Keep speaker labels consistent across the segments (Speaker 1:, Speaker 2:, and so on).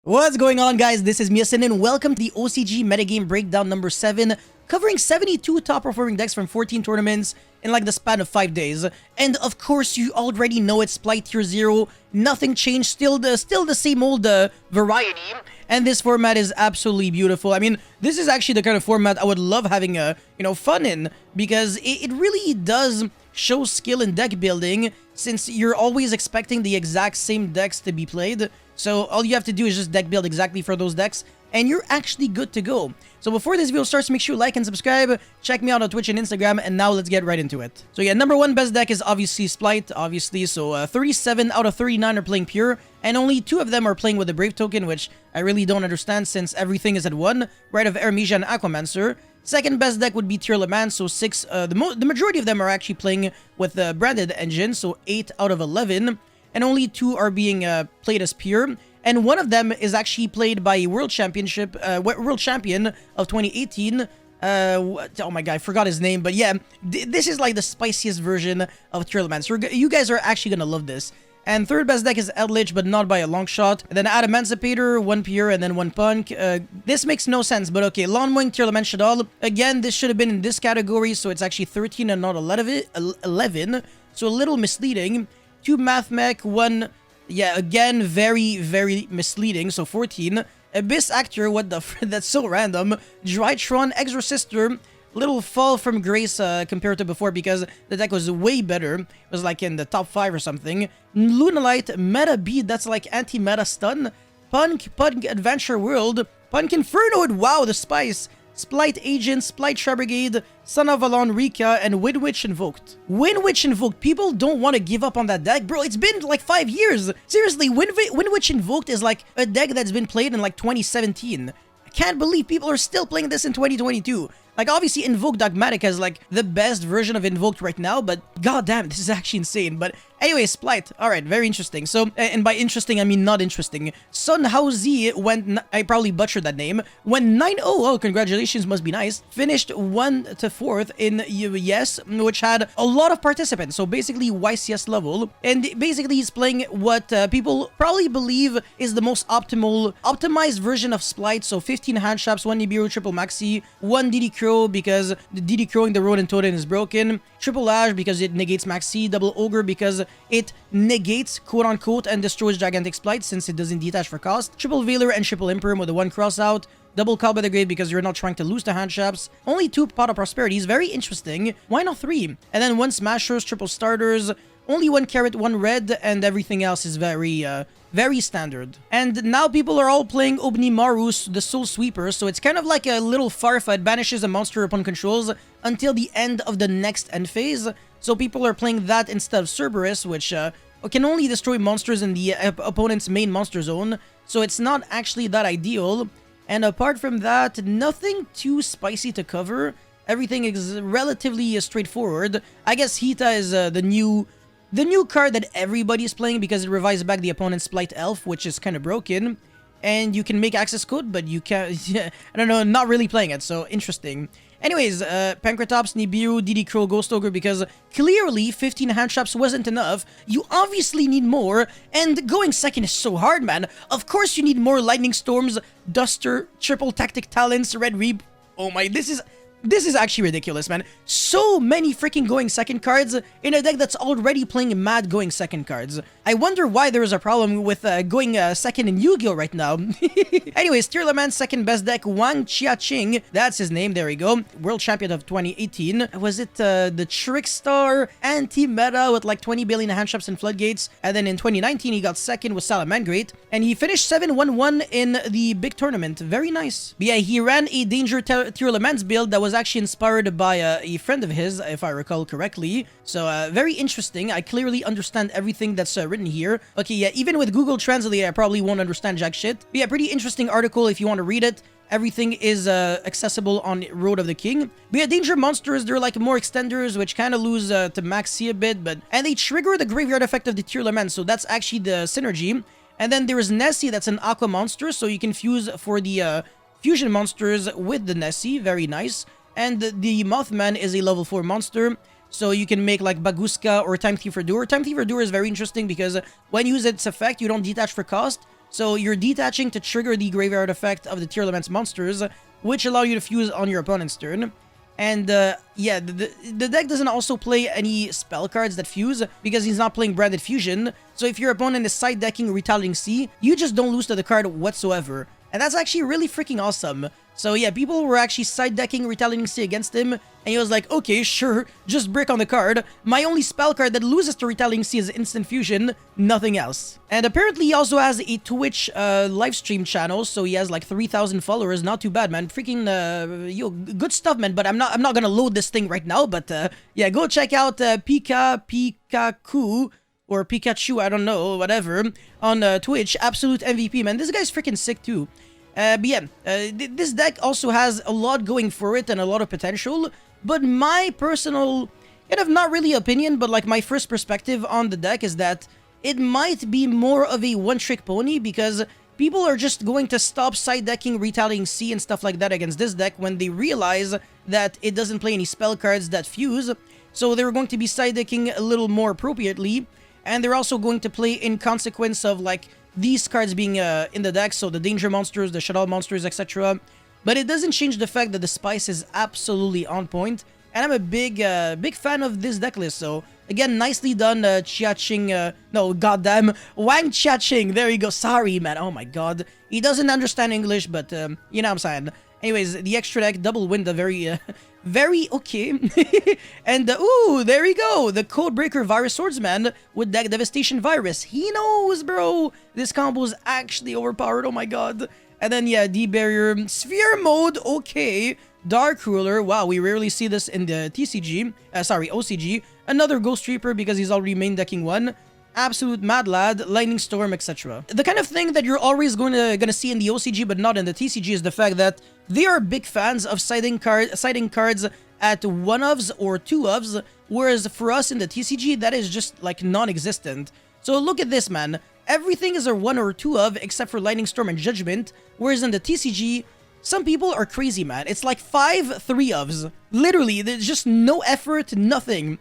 Speaker 1: What's going on, guys? This is Miasin and welcome to the OCG Metagame Breakdown number 7, covering 72 top-performing decks from 14 tournaments in like the span of 5 days. And of course, you already know it's Splight Tier 0, nothing changed, still the same old variety. And this format is absolutely beautiful. I mean, this is actually the kind of format I would love having fun in, because it really does show skill in deck building, since you're always expecting the exact same decks to be played. So all you have to do is just deck build exactly for those decks, and you're actually good to go. So before this video starts, make sure you like and subscribe. Check me out on Twitch and Instagram, and now let's get right into it. So yeah, number 1 best deck is obviously Splight, obviously. So 37 out of 39 are playing Pure, and only 2 of them are playing with the Brave token, which I really don't understand since everything is at 1, right of Eremisia and Aquamancer. Second best deck would be Tier Le Mans, so 6, the majority of them are actually playing with the branded engine, so 8 out of 11. And only 2 are being played as Pure. And one of them is actually played by a world champion of 2018. Oh my god, I forgot his name, but yeah, this is like the spiciest version of Tier Le Mans. So you guys are actually gonna love this. And third best deck is Eldritch, but not by a long shot. And then add Emancipator, 1 Pure, and then 1 Punk. This makes no sense, but okay. Lawn Mowing, Tier Le Mans Shadal. Again, this should have been in this category, so it's actually 13 and not 11. So a little misleading. 2 Math Mech, 1... Yeah, again, very, very misleading. So 14. Abyss Actor, what the that's so random. Drytron, Exorcister, little fall from grace compared to before, because the deck was way better. It was like in the top 5 or something. Lunalite, Meta Beat, that's like anti-meta stun. Punk Adventure World, Punk Inferno, wow, the spice. Splight Agent, Splight Shard Brigade, Son of Alon Rika, and Windwitch Invoked. Windwitch Invoked, people don't want to give up on that deck. Bro, it's been like 5 years. Seriously, Windwitch Invoked is like a deck that's been played in like 2017. I can't believe people are still playing this in 2022. Like, obviously, Invoked Dogmatic is like the best version of Invoked right now, but goddamn, this is actually insane. But anyway, Splight. Alright, very interesting. So, and by interesting, I mean not interesting. Sun Haozi went, I probably butchered that name, went 9-0. Oh, congratulations, must be nice. Finished 1 to 4th in UES, which had a lot of participants. So basically, YCS level. And basically, he's playing what people probably believe is the most optimized version of Splight. So 15 hand traps, 1 Nibiru, triple Maxi, 1 DD Crow, because the DD Crowing the Rodent Totem is broken, triple Ash because it negates Maxi, double Ogre because it negates quote-unquote and destroys Gigantic Splight since it doesn't detach for cost, triple Veiler and triple Imperm with the 1 cross out, double Call by the Grave because you're not trying to lose the hand traps, only 2 Pot of Prosperity is very interesting, why not 3? And then 1 Smashers, triple Starters, only 1 Carrot, 1 Red, and everything else is very standard. And now people are all playing Obnimaru, the Soul Sweeper, so it's kind of like a little Farfa. It banishes a monster upon controls until the end of the next end phase. So people are playing that instead of Cerberus, which can only destroy monsters in the opponent's main monster zone. So it's not actually that ideal. And apart from that, nothing too spicy to cover. Everything is relatively straightforward. I guess Hita is the new card that everybody is playing because it revives back the opponent's Splight Elf, which is kind of broken. And you can make access code, but you can't... I don't know, not really playing it, so interesting. Anyways, Pankratops, Nibiru, DD Crow, Ghost Ogre, because clearly 15 hand traps wasn't enough. You obviously need more, and going second is so hard, man. Of course you need more Lightning Storms, Duster, triple Tactic Talents, Red Reap. Oh my, this is actually ridiculous, man. So many freaking going second cards in a deck that's already playing mad going second cards. I wonder why there is a problem with going second in Yu-Gi-Oh right now. Anyways, Tier Le Mans second best deck, Wang Chiaching. That's his name, there we go. World champion of 2018. Was it the Trickstar anti-meta with like 20 billion hand traps and floodgates? And then in 2019, he got second with Salamangreat. And he finished 7-1-1 in the big tournament. Very nice. But yeah, he ran a Danger Tier Le Mans build that was actually inspired by a friend of his, if I recall correctly. So very interesting. I clearly understand everything that's written here. Okay, yeah, even with Google Translate, I probably won't understand jack shit. But yeah, pretty interesting article if you want to read it. Everything is accessible on Road of the King. But yeah, Danger Monsters, they're like more extenders, which kind of lose to Maxi a bit, and they trigger the graveyard effect of the Tier Le Mans, so that's actually the synergy. And then there is Nessie, that's an Aqua monster, so you can fuse for the fusion monsters with the Nessie, very nice. And the Mothman is a level 4 monster, So you can make like Baguska or Time Thief Redoer. Time Thief Redoer is very interesting because when you use its effect, you don't detach for cost. So you're detaching to trigger the graveyard effect of the Tier Elements monsters, which allow you to fuse on your opponent's turn. And yeah, the deck doesn't also play any spell cards that fuse because he's not playing Branded Fusion. So if your opponent is side decking Retaliating Sea, you just don't lose to the card whatsoever. And that's actually really freaking awesome. So yeah, people were actually side decking Retaliating Sea against him, and he was like, okay, sure, just brick on the card. My only spell card that loses to Retaliating Sea is Instant Fusion, nothing else. And apparently he also has a Twitch live stream channel, so he has like 3,000 followers. Not too bad, man. Freaking yo, good stuff, man. But I'm not gonna load this thing right now. But yeah, go check out Pikachu. Or Pikachu, I don't know, whatever, on Twitch. Absolute MVP, man. This guy's freaking sick, too. But yeah, this deck also has a lot going for it and a lot of potential. But my personal, kind of not really opinion, but like my first perspective on the deck is that it might be more of a one-trick pony because people are just going to stop side-decking Retaliating Sea and stuff like that against this deck when they realize that it doesn't play any spell cards that fuse. So they're going to be side-decking a little more appropriately. And they're also going to play in consequence of, like, these cards being in the deck, so the Danger Monsters, the Shadow Monsters, etc. But it doesn't change the fact that the Spice is absolutely on point, and I'm a big fan of this deck list, so, again, nicely done, Chia-Ching, no, goddamn, Wang Chia-Ching, there you go, sorry, man, oh my god, he doesn't understand English, but, you know what I'm saying. Anyways, the extra deck, Double Wind, a very okay. And, ooh, there we go. The Codebreaker Virus Swordsman with deck Devastation Virus. He knows, bro. This combo is actually overpowered. Oh, my God. And then, yeah, D-Barrier. Sphere Mode, okay. Dark Ruler. Wow, we rarely see this in the TCG. Sorry, OCG. Another Ghost Reaper because he's already main decking one. Absolute Mad Lad, Lightning Storm, etc. The kind of thing that you're always gonna see in the OCG but not in the TCG is the fact that they are big fans of siding cards at 1-ofs or 2-ofs, whereas for us in the TCG, that is just like non-existent. So look at this, man. Everything is a 1 or 2-of except for Lightning Storm and Judgment, whereas in the TCG, some people are crazy, man. It's like 5 3-ofs. Literally, there's just no effort, nothing.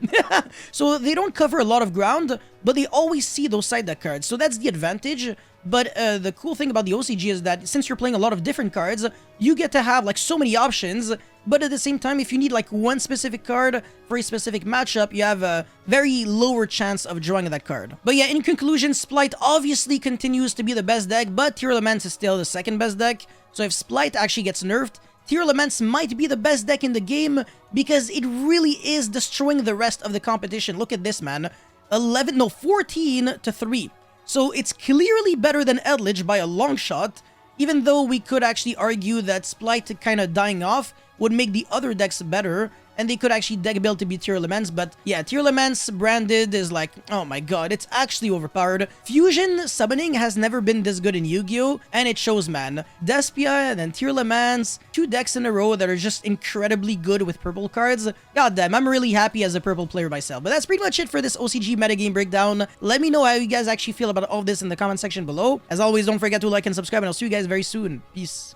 Speaker 1: So they don't cover a lot of ground, but they always see those side deck cards. So that's the advantage. But the cool thing about the OCG is that since you're playing a lot of different cards, you get to have like so many options. But at the same time, if you need like one specific card for a specific matchup, you have a very lower chance of drawing that card. But yeah, in conclusion, Splight obviously continues to be the best deck, but Tier Elements is still the second best deck. So if Splight actually gets nerfed, Tier Elements might be the best deck in the game because it really is destroying the rest of the competition. Look at this, man. 14 to 3. So it's clearly better than Eldritch by a long shot, even though we could actually argue that Splight kind of dying off would make the other decks better, and they could actually deck build to be Tier Elements, but yeah, Tier Elements branded is like, oh my god, it's actually overpowered. Fusion summoning has never been this good in Yu-Gi-Oh! And it shows, man. Despia and then Tier Elements, 2 decks in a row that are just incredibly good with purple cards. God damn, I'm really happy as a purple player myself. But that's pretty much it for this OCG metagame breakdown. Let me know how you guys actually feel about all of this in the comment section below. As always, don't forget to like and subscribe, and I'll see you guys very soon. Peace.